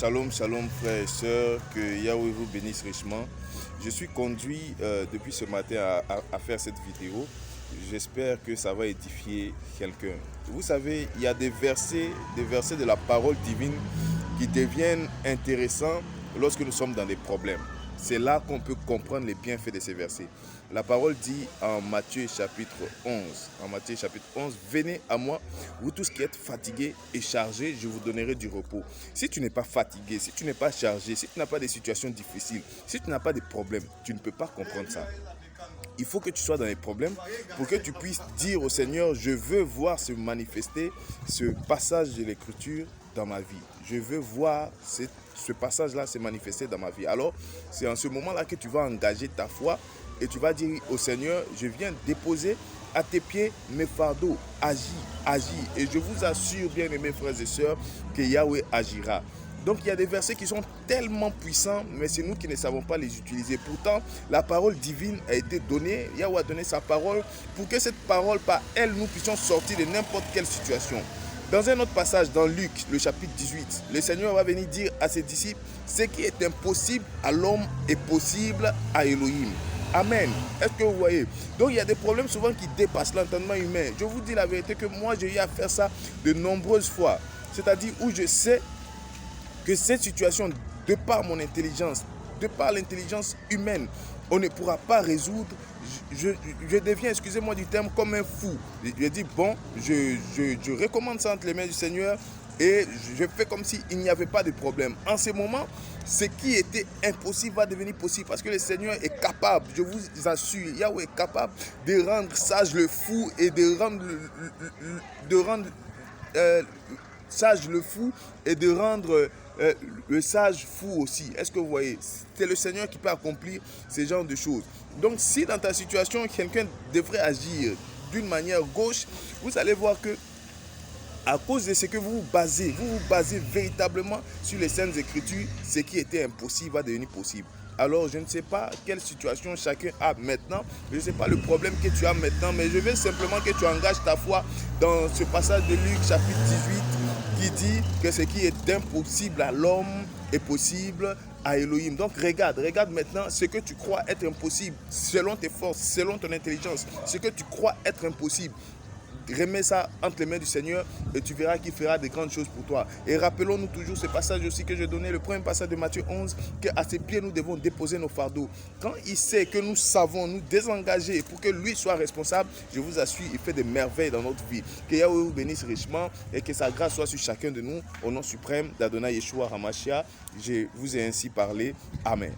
Shalom, shalom frères et sœurs, que Yahweh vous bénisse richement. Je suis conduit depuis ce matin à faire cette vidéo. J'espère que ça va édifier quelqu'un. Vous savez, il y a des versets de la parole divine qui deviennent intéressants lorsque nous sommes dans des problèmes. C'est là qu'on peut comprendre les bienfaits de ces versets. La parole dit en Matthieu chapitre 11, venez à moi, vous tous qui êtes fatigués et chargés, je vous donnerai du repos. Si tu n'es pas fatigué, si tu n'es pas chargé, si tu n'as pas de situations difficiles, si tu n'as pas de problèmes, tu ne peux pas comprendre ça. Il faut que tu sois dans les problèmes pour que tu puisses dire au Seigneur, je veux voir se manifester ce passage de l'Écriture dans ma vie. Je veux voir ce passage-là se manifester dans ma vie. Alors, c'est en ce moment-là que tu vas engager ta foi et tu vas dire au Seigneur, je viens déposer à tes pieds mes fardeaux. Agis. Et je vous assure, bien-aimés frères et sœurs, que Yahweh agira. Donc il y a des versets qui sont tellement puissants, mais c'est nous qui ne savons pas les utiliser. Pourtant, la parole divine a été donnée, Yahweh a donné sa parole, pour que cette parole, par elle, nous puissions sortir de n'importe quelle situation. Dans un autre passage, dans Luc, le chapitre 18, le Seigneur va venir dire à ses disciples, ce qui est impossible à l'homme est possible à Elohim. Amen. Est-ce que vous voyez? Donc il y a des problèmes souvent qui dépassent l'entendement humain. Je vous dis la vérité que moi, j'ai eu à faire ça de nombreuses fois. C'est-à-dire où je sais que cette situation, de par mon intelligence, de par l'intelligence humaine, on ne pourra pas résoudre. Je deviens, excusez-moi du terme, comme un fou. Je dis, bon, je recommande ça entre les mains du Seigneur et je fais comme s'il n'y avait pas de problème. En ce moment, ce qui était impossible va devenir possible parce que le Seigneur est capable, je vous assure, Yahweh est capable de rendre sage le fou et de rendre sage le fou et de rendre le sage fou aussi. Est-ce que vous voyez? C'est le Seigneur qui peut accomplir ce genre de choses. Donc si dans ta situation, quelqu'un devrait agir d'une manière gauche, vous allez voir que à cause de ce que vous vous basez véritablement sur les Saintes Écritures, ce qui était impossible va devenir possible. Alors, je ne sais pas quelle situation chacun a maintenant. Je ne sais pas le problème que tu as maintenant, mais je veux simplement que tu engages ta foi dans ce passage de Luc chapitre 18 qui dit que ce qui est impossible à l'homme est possible à Elohim. Donc, regarde maintenant ce que tu crois être impossible selon tes forces, selon ton intelligence, ce que tu crois être impossible. Remets ça entre les mains du Seigneur et tu verras qu'il fera de grandes choses pour toi. Et rappelons-nous toujours ce passage aussi que je donnais, le premier passage de Matthieu 11, qu'à ses pieds nous devons déposer nos fardeaux. Quand il sait que nous savons nous désengager pour que lui soit responsable, je vous assure, il fait des merveilles dans notre vie. Que Yahweh vous bénisse richement et que sa grâce soit sur chacun de nous. Au nom suprême d'Adonai Yeshua HaMashiach, je vous ai ainsi parlé. Amen.